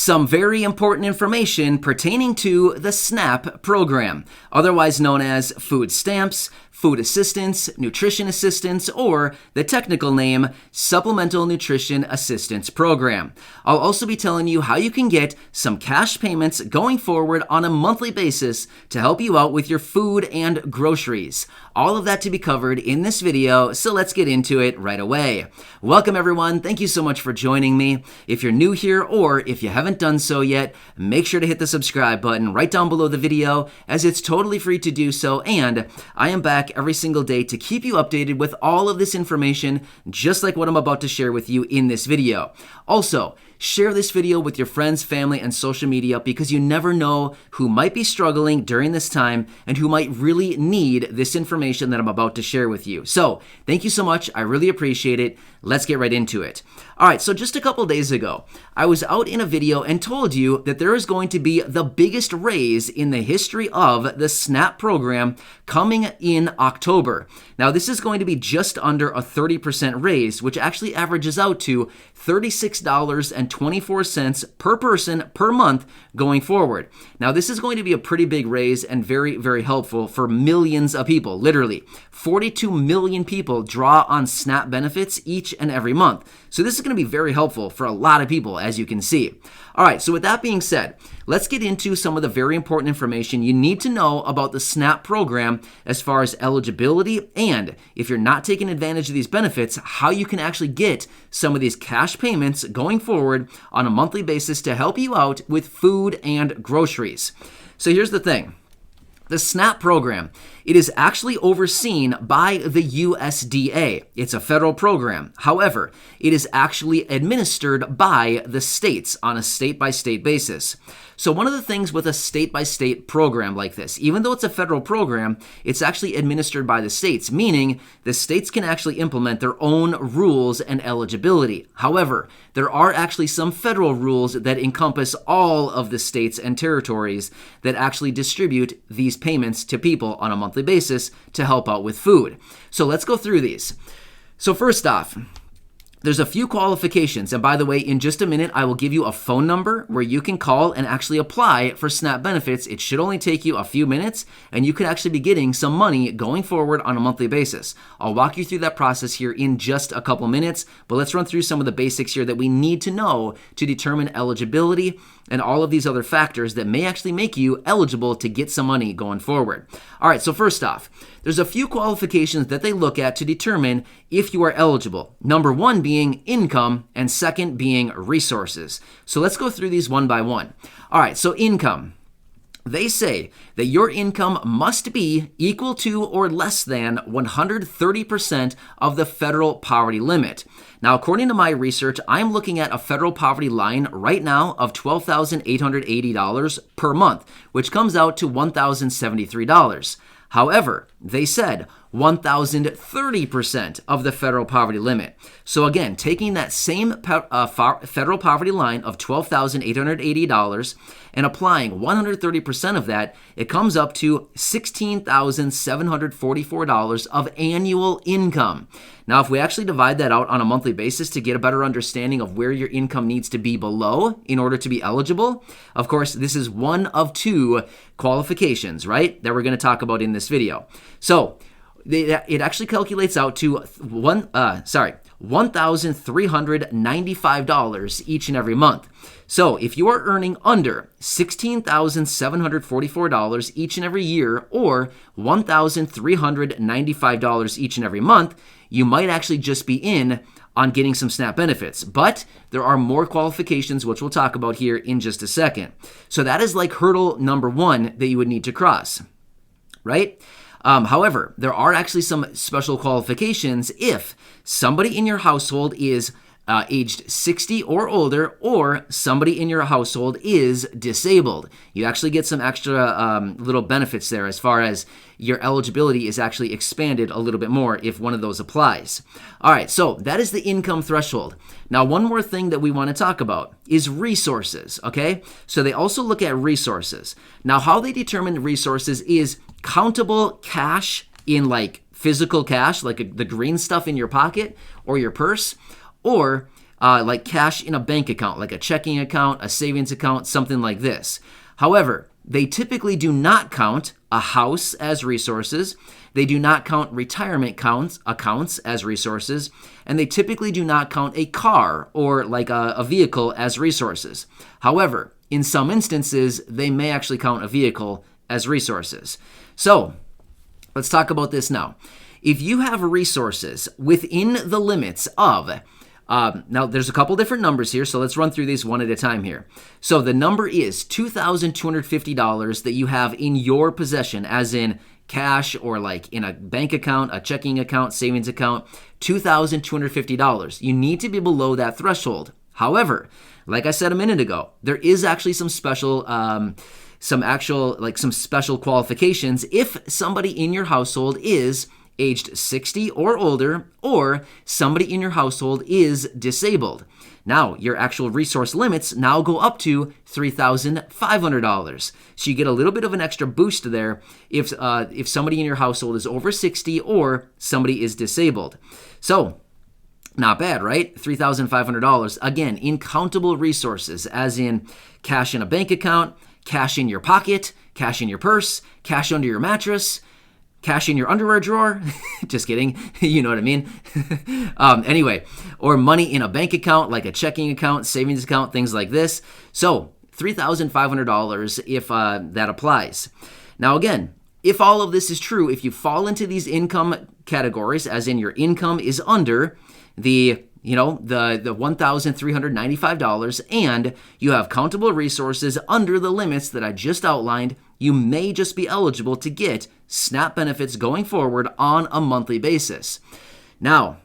some very important information pertaining to the SNAP program, otherwise known as food stamps, food assistance, nutrition assistance, or the technical name, Supplemental Nutrition Assistance Program. I'll also be telling you how you can get some cash payments going forward on a monthly basis to help you out with your food and groceries. All of that to be covered in this video, so let's get into it right away. Welcome everyone, thank you so much for joining me. If you're new here or if you haven't done so yet, make sure to hit the subscribe button right down below the video, as it's totally free to do so, and I am back every single day to keep you updated with all of this information, just like what I'm about to share with you in this video. Also, share this video with your friends, family, and social media, because you never know who might be struggling during this time and who might really need this information that I'm about to share with you. So, thank you so much. I really appreciate it. Let's get right into it. All right, so just a couple days ago, I was out in a video and told you that there is going to be the biggest raise in the history of the SNAP program coming in October. Now, this is going to be just under a 30% raise, which actually averages out to $36.24 per person per month going forward. Now, this is going to be a pretty big raise and very, very helpful for millions of people. Literally, 42 million people draw on SNAP benefits each and every month. So this is going to be very helpful for a lot of people, as you can see. All right, so with that being said, let's get into some of the very important information you need to know about the SNAP program as far as eligibility, and if you're not taking advantage of these benefits, how you can actually get some of these cash payments going forward on a monthly basis to help you out with food and groceries. So here's the thing. The SNAP program, it is actually overseen by the USDA. It's a federal program. However, it is actually administered by the states on a state-by-state basis. So one of the things with a state-by-state program like this, even though it's a federal program, it's actually administered by the states, meaning the states can actually implement their own rules and eligibility. However, there are actually some federal rules that encompass all of the states and territories that actually distribute these payments to people on a monthly basis to help out with food. So let's go through these. So first off, there's a few qualifications, and by the way, in just a minute, I will give you a phone number where you can call and actually apply for SNAP benefits. It should only take you a few minutes, and you could actually be getting some money going forward on a monthly basis. I'll walk you through that process here in just a couple minutes, but let's run through some of the basics here that we need to know to determine eligibility and all of these other factors that may actually make you eligible to get some money going forward. All right, so first off, there's a few qualifications that they look at to determine if you are eligible. Number one being income, and second being resources. So let's go through these one by one. All right, so income. They say that your income must be equal to or less than 130% of the federal poverty limit. Now, according to my research, I'm looking at a federal poverty line right now of $12,880 per month, which comes out to $1,073. However, they said 1,030% of the federal poverty limit. So again, taking that same federal poverty line of $12,880 and applying 130% of that, it comes up to $16,744 of annual income. Now, if we actually divide that out on a monthly basis to get a better understanding of where your income needs to be below in order to be eligible, of course, this is one of two qualifications, right, that we're going to talk about in this video. So it actually calculates out to $1,395 each and every month. So if you are earning under $16,744 each and every year, or $1,395 each and every month, you might actually just be in on getting some SNAP benefits. But there are more qualifications, which we'll talk about here in just a second. So that is like hurdle number one that you would need to cross, right? However, there are actually some special qualifications if somebody in your household is aged 60 or older, or somebody in your household is disabled. You actually get some extra little benefits there as far as your eligibility is actually expanded a little bit more if one of those applies. All right, so that is the income threshold. Now, one more thing that we want to talk about is resources, okay? So they also look at resources. Now, how they determine resources is countable cash in like physical cash, like the green stuff in your pocket or your purse, or like cash in a bank account, like a checking account, a savings account, something like this. However, they typically do not count a house as resources. They do not count retirement accounts as resources. And they typically do not count a car or like a vehicle as resources. However, in some instances, they may actually count a vehicle as resources. So let's talk about this now. If you have resources within the limits of now, there's a couple different numbers here, so let's run through these one at a time here. So the number is $2,250 that you have in your possession, as in cash or like in a bank account, a checking account, savings account, $2,250. You need to be below that threshold. However, like I said a minute ago, there is actually some special qualifications if somebody in your household is aged 60 or older, or somebody in your household is disabled. Now, your actual resource limits now go up to $3,500. So you get a little bit of an extra boost there if somebody in your household is over 60 or somebody is disabled. So, not bad, right? $3,500. Again, incountable resources, as in cash in a bank account, cash in your pocket, cash in your purse, cash under your mattress, cash in your underwear drawer. Just kidding. You know what I mean? Anyway, or money in a bank account, like a checking account, savings account, things like this. So $3,500 if that applies. Now, again, if all of this is true, if you fall into these income categories, as in your income is under the $1,395 and you have countable resources under the limits that I just outlined, you may just be eligible to get SNAP benefits going forward on a monthly basis. Now,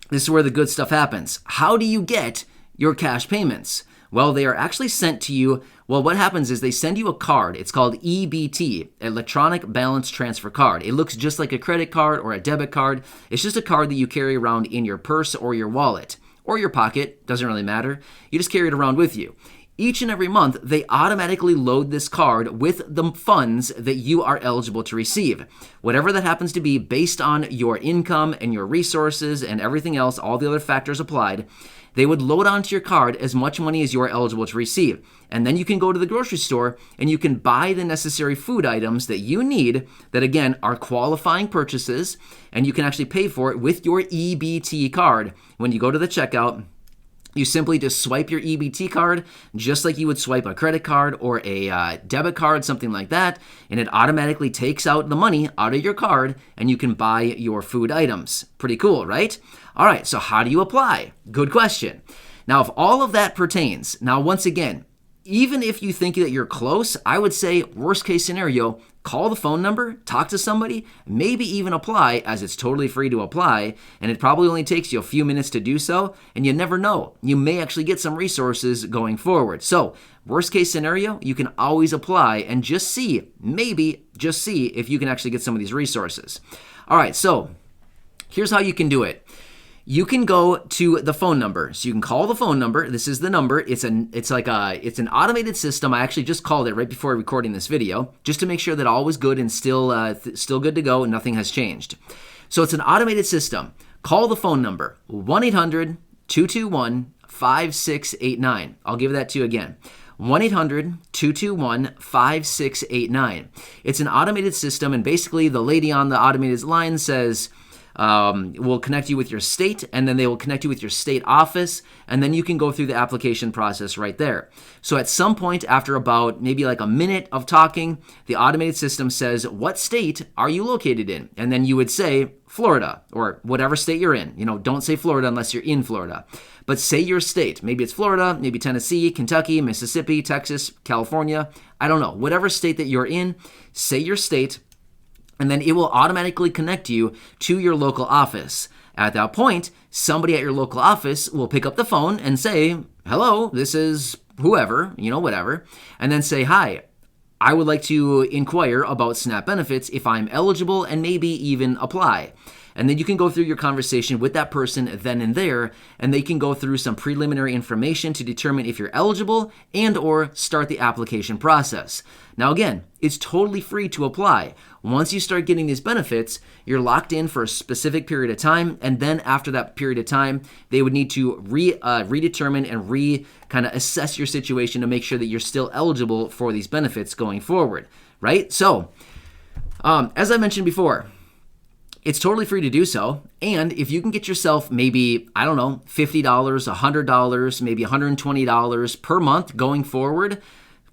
this is where the good stuff happens. How do you get your cash payments? Well, they are actually sent to you. Well, what happens is they send you a card. It's called EBT, Electronic Balance Transfer Card. It looks just like a credit card or a debit card. It's just a card that you carry around in your purse or your wallet or your pocket. Doesn't really matter. You just carry it around with you. Each and every month, they automatically load this card with the funds that you are eligible to receive. Whatever that happens to be based on your income and your resources and everything else, all the other factors applied, they would load onto your card as much money as you are eligible to receive. And then you can go to the grocery store and you can buy the necessary food items that you need that, again, are qualifying purchases, and you can actually pay for it with your EBT card. When you go to the checkout, you simply just swipe your EBT card just like you would swipe a credit card or a debit card, something like that, and it automatically takes out the money out of your card and you can buy your food items. Pretty cool, right? All right, so how do you apply? Good question. Now, if all of that pertains, now once again, even if you think that you're close, I would say worst case scenario, call the phone number, talk to somebody, maybe even apply, as it's totally free to apply, and it probably only takes you a few minutes to do so, and you never know. You may actually get some resources going forward. So, worst case scenario, you can always apply and just see, maybe just see if you can actually get some of these resources. All right, so here's how you can do it. You can go to the phone number. So you can call the phone number. This is the number. It's an automated system. I actually just called it right before recording this video, just to make sure that all was good and still good to go and nothing has changed. So it's an automated system. Call the phone number, 1-800-221-5689. I'll give that to you again. 1-800-221-5689. It's an automated system, and basically the lady on the automated line says, we'll connect you with your state, and then they will connect you with your state office, and then you can go through the application process right there. So at some point after about maybe like a minute of talking, the automated system says, what state are you located in? And then you would say Florida or whatever state you're in. Don't say Florida unless you're in Florida, but say your state. Maybe it's Florida, maybe Tennessee, Kentucky, Mississippi, Texas, California. I don't know. Whatever state that you're in, say your state, and then it will automatically connect you to your local office. At that point, somebody at your local office will pick up the phone and say, hello, this is whoever, whatever, and then say, hi, I would like to inquire about SNAP benefits if I'm eligible and maybe even apply. And then you can go through your conversation with that person then and there, and they can go through some preliminary information to determine if you're eligible and or start the application process. Now again, it's totally free to apply. Once you start getting these benefits, you're locked in for a specific period of time, and then after that period of time, they would need to redetermine and kind of assess your situation to make sure that you're still eligible for these benefits going forward, right? So, as I mentioned before, it's totally free to do so, and if you can get yourself maybe, I don't know, $50, $100, maybe $120 per month going forward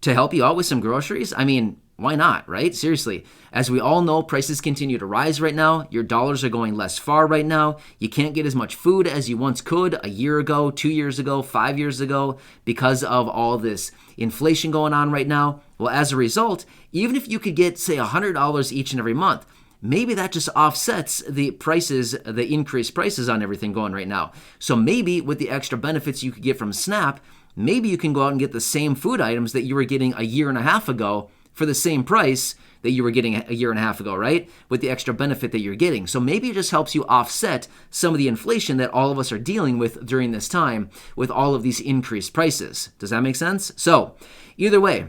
to help you out with some groceries, I mean, why not, right? Seriously. As we all know, prices continue to rise right now. Your dollars are going less far right now. You can't get as much food as you once could a year ago, 2 years ago, 5 years ago because of all this inflation going on right now. Well, as a result, even if you could get, say, $100 each and every month, maybe that just offsets the prices, the increased prices on everything going right now. So maybe with the extra benefits you could get from SNAP, maybe you can go out and get the same food items that you were getting a year and a half ago for the same price that you were getting a year and a half ago, right? With the extra benefit that you're getting. So maybe it just helps you offset some of the inflation that all of us are dealing with during this time with all of these increased prices. Does that make sense? So either way,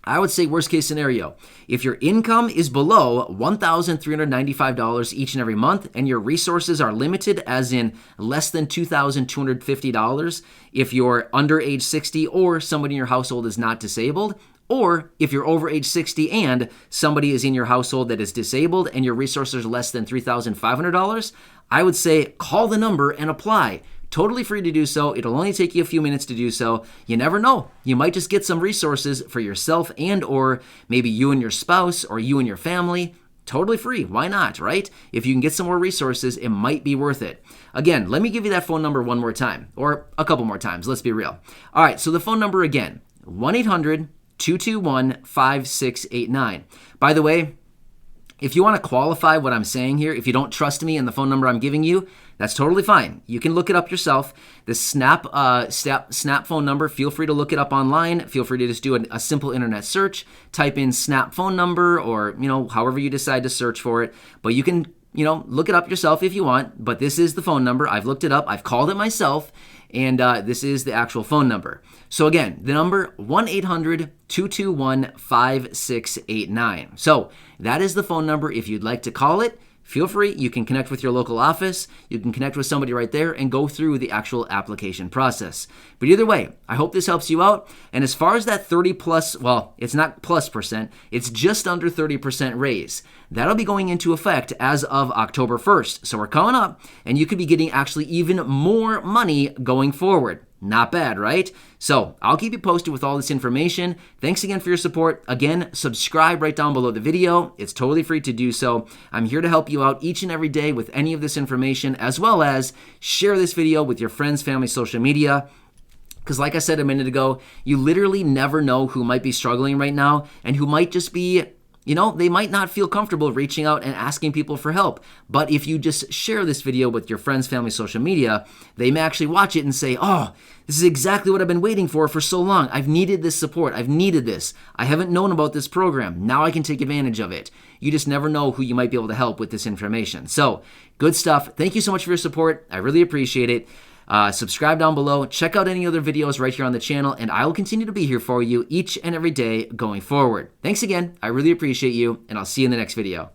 I would say worst case scenario, if your income is below $1,395 each and every month and your resources are limited, as in less than $2,250, if you're under age 60 or somebody in your household is not disabled, or if you're over age 60 and somebody is in your household that is disabled and your resources are less than $3,500, I would say call the number and apply. Totally free to do so. It'll only take you a few minutes to do so. You never know. You might just get some resources for yourself and or maybe you and your spouse or you and your family. Totally free. Why not, right? If you can get some more resources, it might be worth it. Again, let me give you that phone number one more time, or a couple more times. Let's be real. All right, so the phone number again, 1-800-221-5689. By the way, if you want to qualify what I'm saying here, if you don't trust me and the phone number I'm giving you, that's totally fine. You can look it up yourself. The Snap phone number, feel free to look it up online. Feel free to just do a simple internet search. Type in Snap phone number or, however you decide to search for it. But you can, look it up yourself if you want. But this is the phone number. I've looked it up. I've called it myself. And this is the actual phone number. So again, the number 1-800-221-5689. So that is the phone number. If you'd like to call it, feel free. You can connect with your local office. You can connect with somebody right there and go through the actual application process. But either way, I hope this helps you out. And as far as that 30 plus, well, it's not plus percent, it's just under 30% raise. That'll be going into effect as of October 1st. So we're coming up and you could be getting actually even more money going forward. Not bad, right? So I'll keep you posted with all this information. Thanks again for your support. Again, subscribe right down below the video. It's totally free to do so. I'm here to help you out each and every day with any of this information, as well as share this video with your friends, family, social media. Because like I said a minute ago, you literally never know who might be struggling right now and who might just be, they might not feel comfortable reaching out and asking people for help. But if you just share this video with your friends, family, social media, they may actually watch it and say, oh, this is exactly what I've been waiting for so long. I've needed this support. I've needed this. I haven't known about this program. Now I can take advantage of it. You just never know who you might be able to help with this information. So good stuff. Thank you so much for your support. I really appreciate it. Subscribe down below. Check out any other videos right here on the channel, and I will continue to be here for you each and every day going forward. Thanks again. I really appreciate you, and I'll see you in the next video.